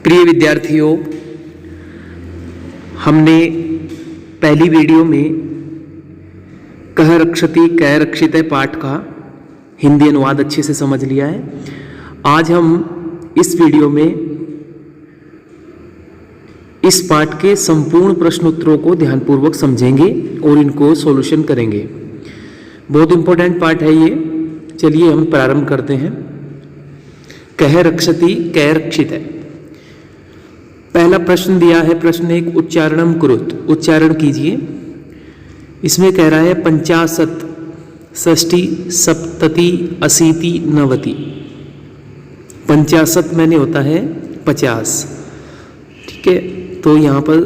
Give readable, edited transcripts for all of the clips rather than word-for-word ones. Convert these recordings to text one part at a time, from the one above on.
प्रिय विद्यार्थियों, हमने पहली वीडियो में कह रक्षति कै रक्षित पाठ का हिंदी अनुवाद अच्छे से समझ लिया है। आज हम इस वीडियो में इस पाठ के संपूर्ण प्रश्न उत्तरों को ध्यानपूर्वक समझेंगे और इनको सॉल्यूशन करेंगे। बहुत इंपॉर्टेंट पाठ है ये। चलिए हम प्रारंभ करते हैं। कह रक्षति कै रक्षित है। पहला प्रश्न दिया है, प्रश्न एक उच्चारणम कुरुत, उच्चारण कीजिए। इसमें कह रहा है 50, 60, 70, 80, 90। 50 मैंने होता है 50, ठीक है। तो यहाँ पर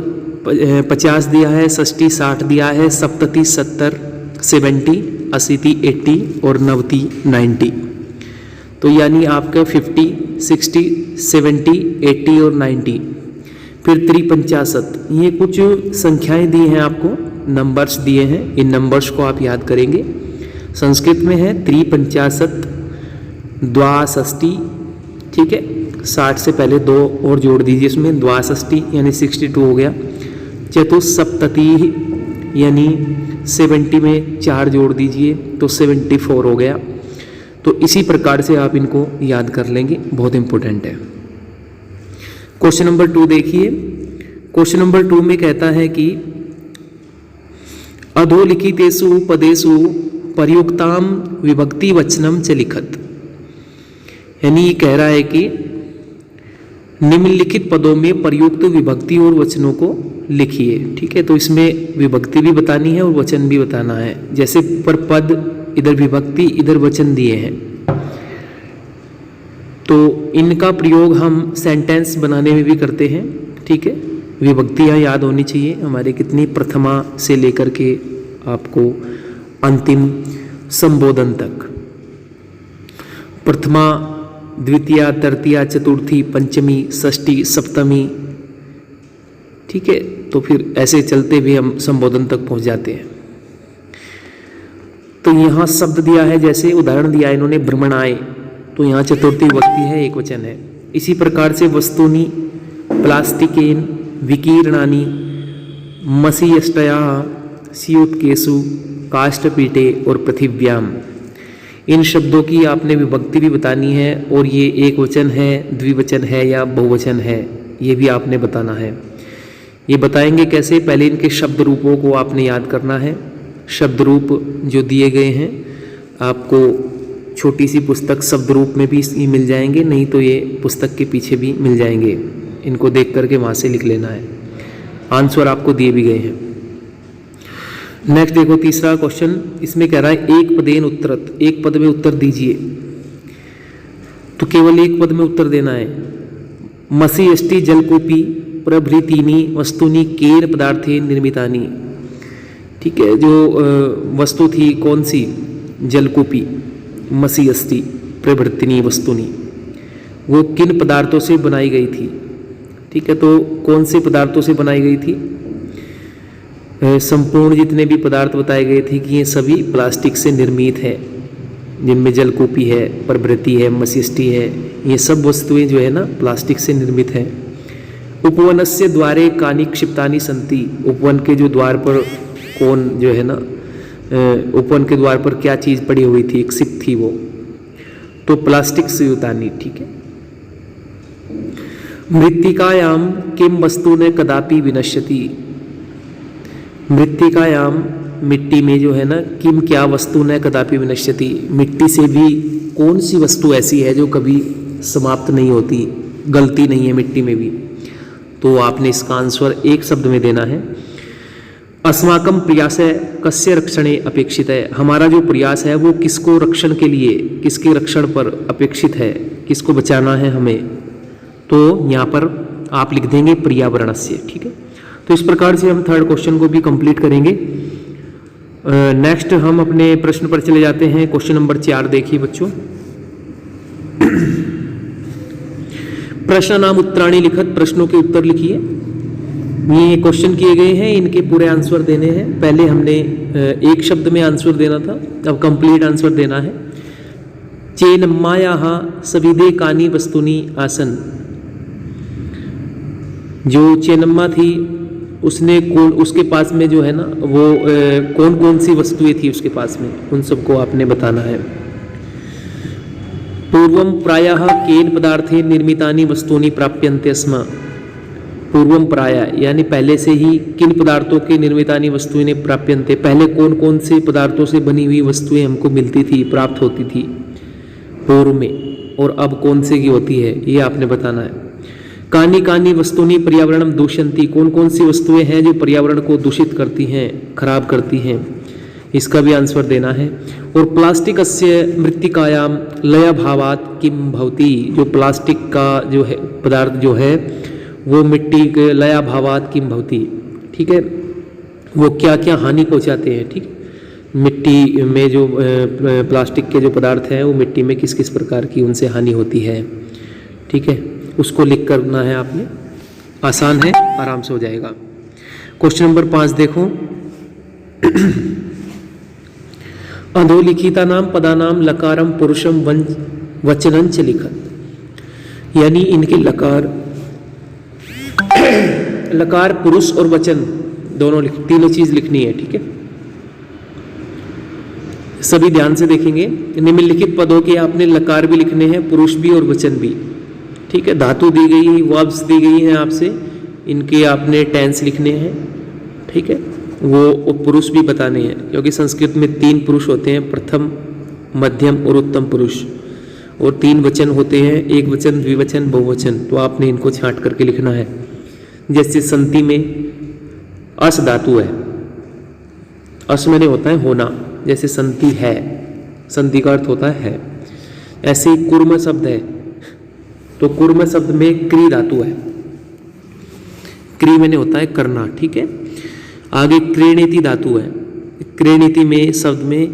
50 दिया है, 60, 60 दिया है, 70, 70, 70, 80, 80 और 90, 90। तो यानी आपका 50, 60, 70, 80 और 90। फिर 53, ये कुछ संख्याएं दी हैं आपको, नंबर्स दिए हैं। इन नंबर्स को आप याद करेंगे। संस्कृत में है 53, 62, ठीक है। 60 से पहले 2 और जोड़ दीजिए इसमें, 62 यानी 62 हो गया। चतुस्सप्तति यानी 70 में 4 जोड़ दीजिए तो 74 हो गया। तो इसी प्रकार से आप इनको याद कर लेंगे, बहुत इंपॉर्टेंट है। क्वेश्चन नंबर 2 देखिए। क्वेश्चन नंबर 2 में कहता है कि अधोलिखितेषु पदेषु प्रयुक्ताम विभक्ति वचनम च लिखत। यानी ये कह रहा है कि निम्नलिखित पदों में प्रयुक्त विभक्ति और वचनों को लिखिए, ठीक है। तो इसमें विभक्ति भी बतानी है और वचन भी बताना है। जैसे ऊपर पद, इधर विभक्ति, इधर वचन दिए हैं, तो इनका प्रयोग हम सेंटेंस बनाने में भी करते हैं, ठीक है। विभक्तियाँ याद होनी चाहिए हमारे, कितनी, प्रथमा से लेकर के आपको अंतिम संबोधन तक। प्रथमा, द्वितीया, तृतीया, चतुर्थी, पंचमी, षष्ठी, सप्तमी, ठीक है। तो फिर ऐसे चलते हुए हम संबोधन तक पहुंच जाते हैं। तो यहाँ शब्द दिया है, जैसे उदाहरण दिया है इन्होंने, भ्रमणाय, तो यहाँ चतुर्थी विभक्ति है, एक वचन है। इसी प्रकार से वस्तुनि प्लास्टिकेन विकीर्णानि मसीयष्टया स्यूतकेषु काष्ठपीठे और पृथिव्याम। इन शब्दों की आपने विभक्ति भी बतानी है और ये एक वचन है, द्विवचन है या बहुवचन है, ये भी आपने बताना है। ये बताएंगे कैसे, पहले इनके शब्द रूपों को आपने याद करना है। शब्द रूप जो दिए गए हैं आपको छोटी सी पुस्तक शब्द रूप में भी मिल जाएंगे, नहीं तो ये पुस्तक के पीछे भी मिल जाएंगे। इनको देख करके वहाँ से लिख लेना है। आंसर आपको दिए भी गए हैं। नेक्स्ट देखो, तीसरा क्वेश्चन। इसमें कह रहा है एक पदेन उत्तरत, एक पद में उत्तर दीजिए। तो केवल एक पद में उत्तर देना है। मसी यष्टि जलकूपी प्रभृतीनि वस्तुनि केन पदार्थे निर्मितानि। ठीक है, जो वस्तु थी कौन सी, जलकूपी, मसी यष्टि प्रभृतिनी वस्तुनि, वो किन पदार्थों से बनाई गई थी, ठीक है। तो कौन से पदार्थों से बनाई गई थी, संपूर्ण जितने भी पदार्थ बताए गए थे कि ये सभी प्लास्टिक से निर्मित है, जिनमें जलकूपी है, प्रभृति है, मसिष्टि है, ये सब वस्तुएं जो है ना प्लास्टिक से निर्मित है। उपवनस्य द्वारे कानि क्षिप्तानि सन्ति। उपवन के जो द्वार पर कौन जो है ना, उपवन के द्वार पर क्या चीज़ पड़ी हुई थी, क्षिप्त थी वो, तो प्लास्टिक से युतानी, ठीक है। मृत्तिकायाम किम वस्तु ने कदापि विनश्यति। मृत्तिकायाम, मिट्टी में जो है ना, किम क्या वस्तु ने कदापि विनश्यति, मिट्टी से भी कौन सी वस्तु ऐसी है जो कभी समाप्त नहीं होती, गलती नहीं है मिट्टी में भी। तो आपने इसका आंसर एक शब्द में देना है। अस्माकं प्रयास है कस्य रक्षणे अपेक्षित है। हमारा जो प्रयास है वो किसको रक्षण के लिए, किसके रक्षण पर अपेक्षित है, किसको बचाना है हमें। तो यहाँ पर आप लिख देंगे पर्यावरणस्य, ठीक है। तो इस प्रकार से हम थर्ड क्वेश्चन को भी कंप्लीट करेंगे। नेक्स्ट हम अपने प्रश्न पर चले जाते हैं। क्वेश्चन नंबर 4 देखिए बच्चों। प्रश्न नाम उत्तराणी लिखत, प्रश्नों के उत्तर लिखिए। ये क्वेश्चन किए गए हैं, इनके पूरे आंसर देने हैं। पहले हमने एक शब्द में आंसर देना था, अब कंप्लीट आंसर देना है। चेन्नम्मायाः सविधे कानि वस्तूनि आसन्। जो चेन्नम्मा थी उसने उसके पास में जो है ना वो कौन कौन सी वस्तुएं थी उसके पास में, उन सबको आपने बताना है। पूर्वम प्रायः केन पदार्थे निर्मितानि वस्तूनि प्राप्यन्ते स्म। पूर्वम प्रायः यानी पहले से ही किन पदार्थों के निर्मितानि वस्तुनि प्राप्यन्ते, पहले कौन कौन से पदार्थों से बनी हुई वस्तुएं हमको मिलती थी, प्राप्त होती थी पूर्व में, और अब कौन से की होती है, ये आपने बताना है। कानी कानी वस्तुनि पर्यावरणम दूषयन्ति, कौन कौन सी वस्तुएं हैं जो पर्यावरण को दूषित करती हैं, खराब करती हैं, इसका भी आंसर देना है। और प्लास्टिक अस्य मृत्तिकायाम लय भावात किम भवति, जो प्लास्टिक का जो है पदार्थ जो है वो मिट्टी के लय भावात किम भवति, ठीक है, वो क्या क्या हानि पहुंचाते हैं, ठीक, मिट्टी में जो प्लास्टिक के जो पदार्थ हैं वो मिट्टी में किस किस प्रकार की उनसे हानि होती है, ठीक है, उसको लिख करना है आपने, आसान है, आराम से हो जाएगा। क्वेश्चन नंबर 5 देखो। अधोलिखिता नाम पदानाम लकारम पुरुषम वचनं च लिखत, यानी इनके लकार पुरुष और वचन दोनों तीनों चीज लिखनी है, ठीक है, सभी ध्यान से देखेंगे। निम्नलिखित पदों के आपने लकार भी लिखने हैं, पुरुष भी और वचन भी, ठीक है। धातु दी गई, वर्ब्स दी गई हैं आपसे, इनके आपने टेंस लिखने हैं, ठीक है, वो पुरुष भी बताने हैं, क्योंकि संस्कृत में 3 पुरुष होते हैं, प्रथम मध्यम और उत्तम पुरुष, और 3 वचन होते हैं, एक वचन, द्विवचन, बहुवचन, तो आपने इनको छांट करके लिखना है। जैसे संति में अस धातु है, अस मैंने होता है होना, जैसे संति है, संति का अर्थ होता है। ऐसे ही कुर्म शब्द है, तो कुर्म शब्द में क्री धातु है, क्री मैंने होता है करना, ठीक है। आगे क्रेणीति धातु है, क्रेणीति में शब्द में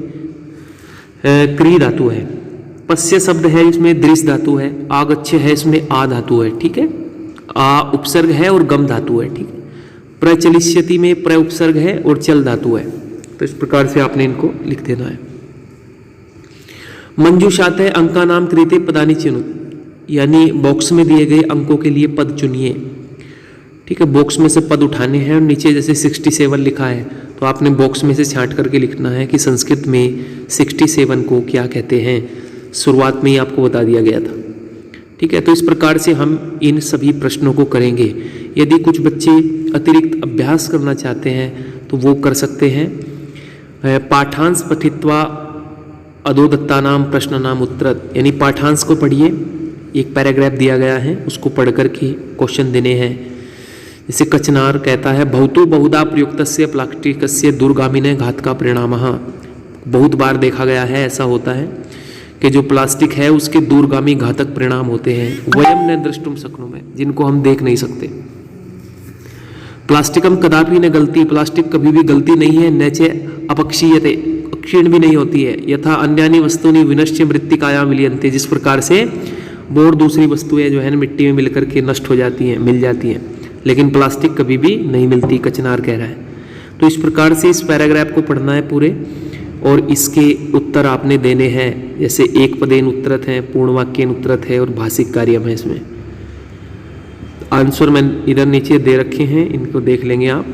क्री धातु है। पश्य शब्द है, इसमें दृश्य धातु है। आगच्छ है, इसमें आ धातु है, ठीक है, आ उपसर्ग है और गम धातु है, ठीक है। प्रचलिष्यति में प्र उपसर्ग है और चल धातु है, तो इस प्रकार से आपने इनको लिख देना है। मंजूषात है अंका नाम कृते पदानि चिनुत, यानी बॉक्स में दिए गए अंकों के लिए पद चुनिए, ठीक है। बॉक्स में से पद उठाने हैं और नीचे जैसे 67 लिखा है तो आपने बॉक्स में से छांट करके लिखना है कि संस्कृत में 67 को क्या कहते हैं, शुरुआत में ही आपको बता दिया गया था, ठीक है। तो इस प्रकार से हम इन सभी प्रश्नों को करेंगे। यदि कुछ बच्चे अतिरिक्त अभ्यास करना चाहते हैं तो वो कर सकते हैं। पाठांश पठित्वा अधोदत्तानाम प्रश्नानाम उत्तरत, यानी पाठांश को पढ़िए, एक पैराग्राफ दिया गया है उसको पढ़ कर के क्वेश्चन देने हैं। जैसे कचनार कहता है बहुतो बहुधा प्रयुक्तस्य प्लास्टिकस्य दूरगामिने घातका परिणामः, बहुत बार देखा गया है, ऐसा होता है कि जो प्लास्टिक है उसके दूरगामी घातक परिणाम होते हैं। वयम न द्रष्टुम शक्नुमः, जिनको हम देख नहीं सकते। प्लास्टिकम कदापि न गलती, प्लास्टिक कभी भी गलती नहीं है। न च अपक्षीयते, क्षीण भी नहीं होती है। यथा अन्यानि वस्तूनि विनश्य मृत्तिकायां विलीयन्ते, जिस प्रकार से और दूसरी वस्तुएं जो है ना मिट्टी में मिलकर के नष्ट हो जाती हैं, मिल जाती हैं, लेकिन प्लास्टिक कभी भी नहीं मिलती, कचनार कह रहा है। तो इस प्रकार से इस पैराग्राफ को पढ़ना है पूरे, और इसके उत्तर आपने देने हैं। जैसे एक पदेन उत्तरत है, पूर्ण वाक्यन उत्तरत है और भाषिक कार्यम है। इसमें आंसर मैं इधर नीचे दे रखे हैं, इनको देख लेंगे आप।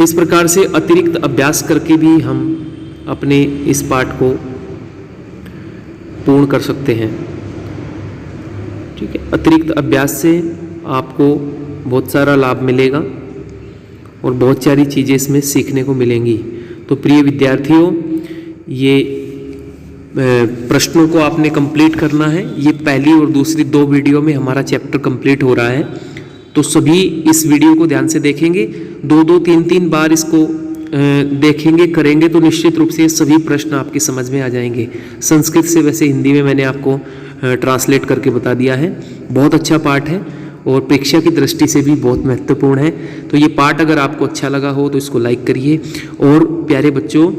इस प्रकार से अतिरिक्त अभ्यास करके भी हम अपने इस पाठ को पूर्ण कर सकते हैं, ठीक है। अतिरिक्त अभ्यास से आपको बहुत सारा लाभ मिलेगा और बहुत सारी चीज़ें इसमें सीखने को मिलेंगी। तो प्रिय विद्यार्थियों, ये प्रश्नों को आपने कंप्लीट करना है। ये पहली और दूसरी 2 वीडियो में हमारा चैप्टर कंप्लीट हो रहा है, तो सभी इस वीडियो को ध्यान से देखेंगे, 2-2, 3-3 बार इसको देखेंगे, करेंगे, तो निश्चित रूप से सभी प्रश्न आपकी समझ में आ जाएंगे। संस्कृत से वैसे हिंदी में मैंने आपको ट्रांसलेट करके बता दिया है। बहुत अच्छा पाठ है और परीक्षा की दृष्टि से भी बहुत महत्वपूर्ण है। तो ये पाठ अगर आपको अच्छा लगा हो तो इसको लाइक करिए। और प्यारे बच्चों,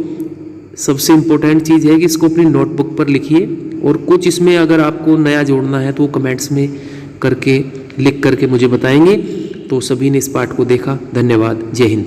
सबसे इम्पोर्टेंट चीज़ है कि इसको अपनी नोटबुक पर लिखिए, और कुछ इसमें अगर आपको नया जोड़ना है तो वो कमेंट्स में करके लिख करके मुझे बताएंगे। तो सभी ने इस पाठ को देखा, धन्यवाद, जय हिंद।